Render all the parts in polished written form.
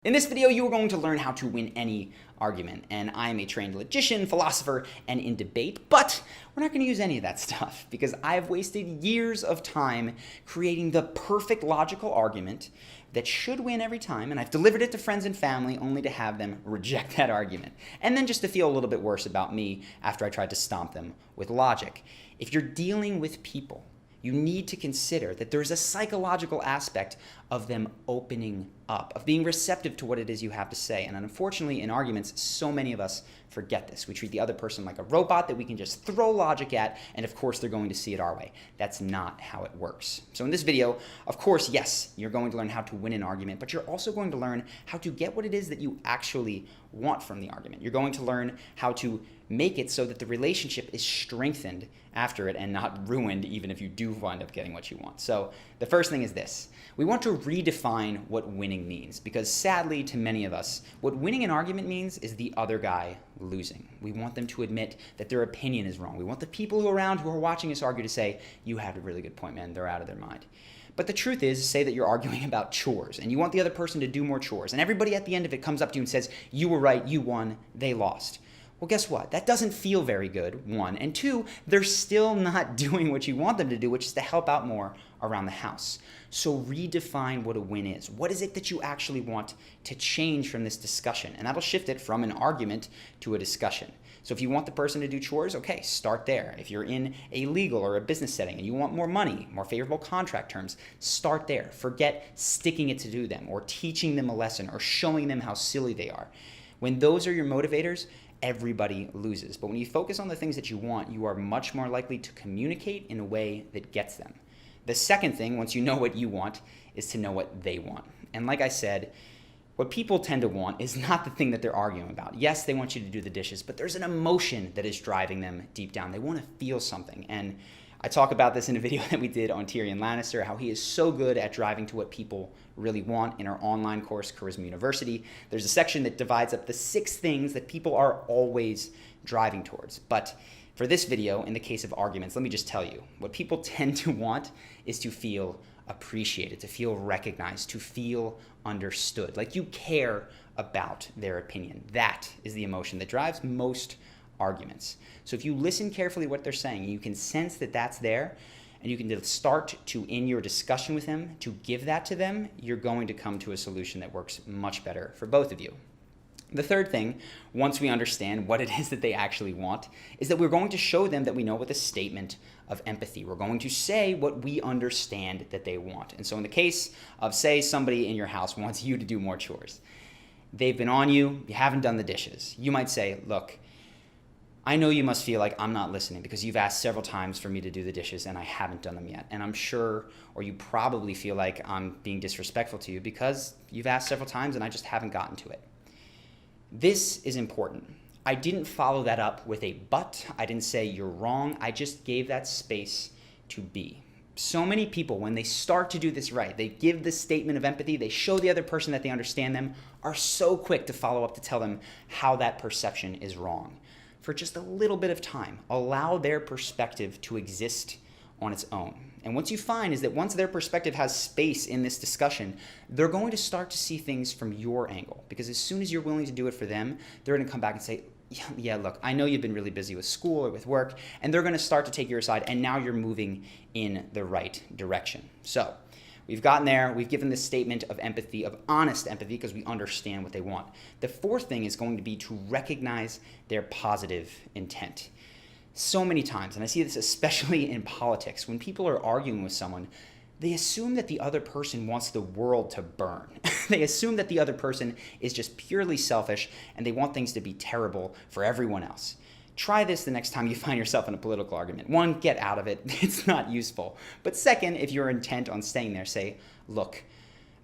In this video, you are going to learn how to win any argument, and I am a trained logician, philosopher, and in debate, but we're not going to use any of that stuff because I've wasted years of time creating the perfect logical argument that should win every time, and I've delivered it to friends and family only to have them reject that argument, and then just to feel a little bit worse about me after I tried to stomp them with logic. If you're dealing with people, you need to consider that there's a psychological aspect of them opening up, of being receptive to what it is you have to say. And unfortunately, in arguments, so many of us forget this. We treat the other person like a robot that we can just throw logic at, and of course, they're going to see it our way. That's not how it works. So in this video, of course, yes, you're going to learn how to win an argument, but you're also going to learn how to get what it is that you actually want from the argument. You're going to learn how to make it so that the relationship is strengthened after it and not ruined even if you do wind up getting what you want. So the first thing is this. We want to redefine what winning means because sadly to many of us, what winning an argument means is the other guy losing. We want them to admit that their opinion is wrong. We want the people who are watching us argue to say, you had a really good point, man. They're out of their mind. But the truth is, say that you're arguing about chores and you want the other person to do more chores and everybody at the end of it comes up to you and says, you were right, you won, they lost. Well, guess what? That doesn't feel very good, one. And two, they're still not doing what you want them to do, which is to help out more around the house. So redefine what a win is. What is it that you actually want to change from this discussion? And that'll shift it from an argument to a discussion. So if you want the person to do chores, okay, start there. If you're in a legal or a business setting and you want more money, more favorable contract terms, start there. Forget sticking it to do them or teaching them a lesson or showing them how silly they are. When those are your motivators, everybody loses. But when you focus on the things that you want, you are much more likely to communicate in a way that gets them. The second thing, once you know what you want, is to know what they want. And like I said, what people tend to want is not the thing that they're arguing about. Yes, they want you to do the dishes, but there's an emotion that is driving them deep down. They want to feel something. And I talk about this in a video that we did on Tyrion Lannister, how he is so good at driving to what people really want in our online course, Charisma University. There's a section that divides up the 6 things that people are always driving towards. But for this video, in the case of arguments, let me just tell you, what people tend to want is to feel appreciated, to feel recognized, to feel understood, like you care about their opinion. That is the emotion that drives most arguments. So if you listen carefully to what they're saying, you can sense that that's there, and you can start to, in your discussion with them, to give that to them, you're going to come to a solution that works much better for both of you. The third thing, once we understand what it is that they actually want, is that we're going to show them that we know with a statement of empathy. We're going to say what we understand that they want. And so in the case of, say, somebody in your house wants you to do more chores. They've been on you, you haven't done the dishes. You might say, look, I know you must feel like I'm not listening because you've asked several times for me to do the dishes and I haven't done them yet. And I'm sure, or you probably feel like I'm being disrespectful to you because you've asked several times and I just haven't gotten to it. This is important. I didn't follow that up with a but. I didn't say you're wrong. I just gave that space to be. So many people, when they start to do this right, they give this statement of empathy, they show the other person that they understand them, are so quick to follow up to tell them how that perception is wrong. For just a little bit of time, allow their perspective to exist on its own. And what you find is that once their perspective has space in this discussion, they're going to start to see things from your angle. Because as soon as you're willing to do it for them, they're going to come back and say, yeah, look, I know you've been really busy with school or with work, and they're going to start to take your side, and now you're moving in the right direction. So we've gotten there. We've given this statement of empathy, of honest empathy, because we understand what they want. The fourth thing is going to be to recognize their positive intent. So many times, and I see this especially in politics, when people are arguing with someone, they assume that the other person wants the world to burn. They assume that the other person is just purely selfish and they want things to be terrible for everyone else. Try this the next time you find yourself in a political argument. One, get out of it. It's not useful. But second, if you're intent on staying there, say, look,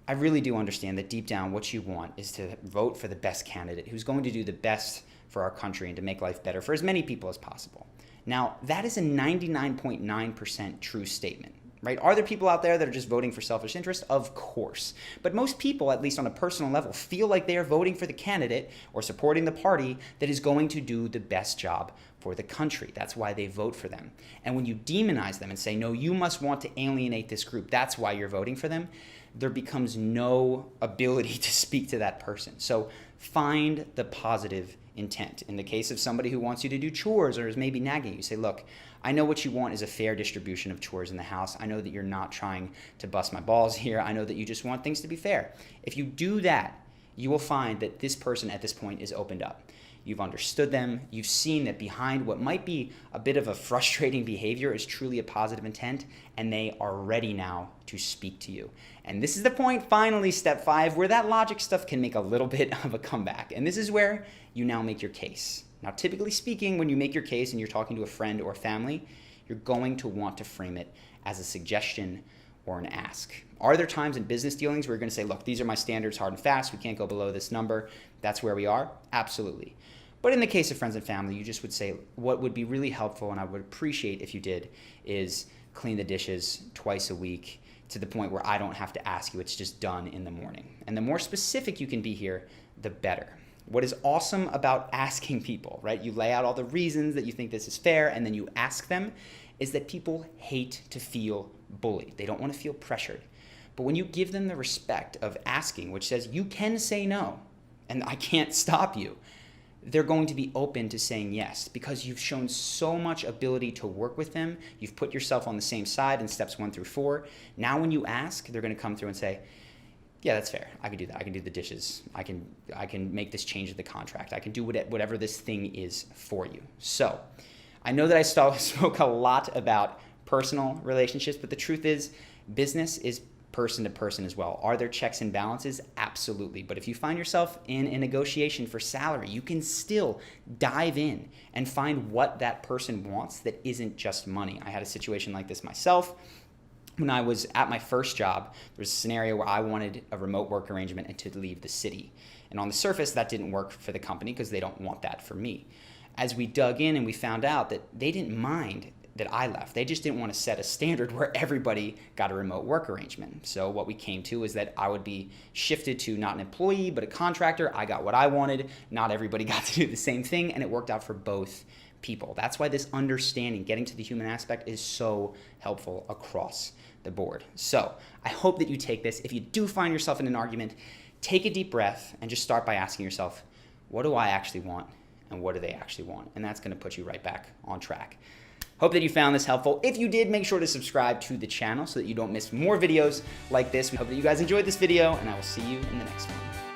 I really do understand that deep down what you want is to vote for the best candidate who's going to do the best for our country and to make life better for as many people as possible. Now, that is a 99.9% true statement. Right? Are there people out there that are just voting for selfish interest? Of course. But most people, at least on a personal level, feel like they are voting for the candidate or supporting the party that is going to do the best job for the country. That's why they vote for them. And when you demonize them and say, no, you must want to alienate this group, that's why you're voting for them, there becomes no ability to speak to that person. So find the positive intent. In the case of somebody who wants you to do chores or is maybe nagging you, say, look, I know what you want is a fair distribution of chores in the house. I know that you're not trying to bust my balls here. I know that you just want things to be fair. If you do that, you will find that this person at this point is opened up. You've understood them. You've seen that behind what might be a bit of a frustrating behavior is truly a positive intent, and they are ready now to speak to you. And this is the point, finally, step 5, where that logic stuff can make a little bit of a comeback. And this is where you now make your case. Now, typically speaking, when you make your case and you're talking to a friend or family, you're going to want to frame it as a suggestion or an ask. Are there times in business dealings where you're going to say, look, these are my standards, hard and fast, we can't go below this number, that's where we are? Absolutely. But in the case of friends and family, you just would say, what would be really helpful, and I would appreciate if you did, is clean the dishes twice a week to the point where I don't have to ask you, it's just done in the morning. And the more specific you can be here, the better. What is awesome about asking people, right? You lay out all the reasons that you think this is fair, and then you ask them, is that people hate to feel bullied. They don't want to feel pressured. But when you give them the respect of asking, which says you can say no, and I can't stop you, they're going to be open to saying yes because you've shown so much ability to work with them. You've put yourself on the same side in steps 1 through 4. Now when you ask, they're going to come through and say, yeah, that's fair. I can do that. I can do the dishes. I can make this change to the contract. I can do whatever this thing is for you. So I know that I spoke a lot about personal relationships, but the truth is business is person to person as well. Are there checks and balances? Absolutely. But if you find yourself in a negotiation for salary, you can still dive in and find what that person wants that isn't just money. I had a situation like this myself. When I was at my first job, there was a scenario where I wanted a remote work arrangement and to leave the city. And on the surface, that didn't work for the company because they don't want that for me. As we dug in and we found out that they didn't mind that I left. They just didn't want to set a standard where everybody got a remote work arrangement. So what we came to is that I would be shifted to not an employee, but a contractor. I got what I wanted. Not everybody got to do the same thing, and it worked out for both people. That's why this understanding, getting to the human aspect, is so helpful across the board. So I hope that you take this. If you do find yourself in an argument, take a deep breath and just start by asking yourself, what do I actually want and what do they actually want? And that's going to put you right back on track. Hope that you found this helpful. If you did, make sure to subscribe to the channel so that you don't miss more videos like this. We hope that you guys enjoyed this video, and I will see you in the next one.